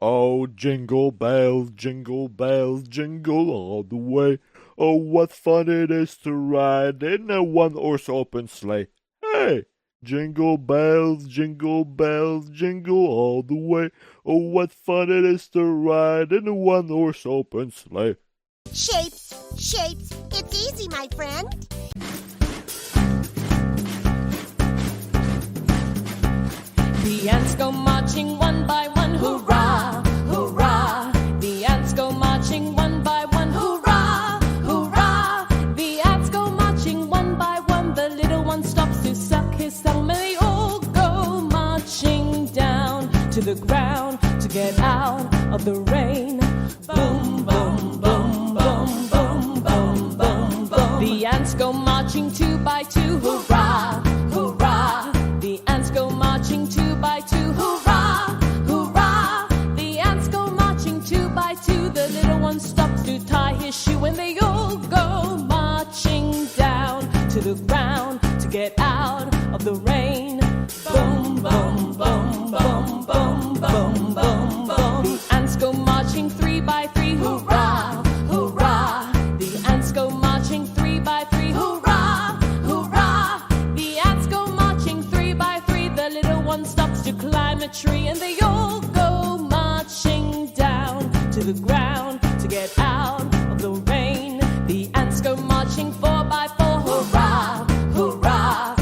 Oh, jingle bells, jingle all the way. Oh, what fun it is to ride in a one-horse open sleigh. Hey! jingle bells, jingle all the way. Oh, what fun it is to ride in a one-horse open sleigh. Shapes, shapes, it's easy, my friend. The ants go marching one by one, hurrah, hurrah. The ants go marching one by one, hurrah, hurrah. The ants go marching one by one. The little one stops to suck his thumb. They all go marching down to the ground to get out of the rain. Boom, boom, boom, boom, boom, boom, boom, boom. The ants go marching two by two, hurrah, hurrah. The ants go marching two by two, hurrah, hurrah. The ants go marching two by two. The little one stops to tie his shoe, and they all go marching down to the ground to get out of the rain. Boom, boom, boom, boom, boom, boom, boom, boom. The ants go marching three by three, hurrah, hurrah. The ants go marching three by three, hurrah, hurrah. The ants go marching three by three. The little one stops to climb a tree, and they all go marching down to the ground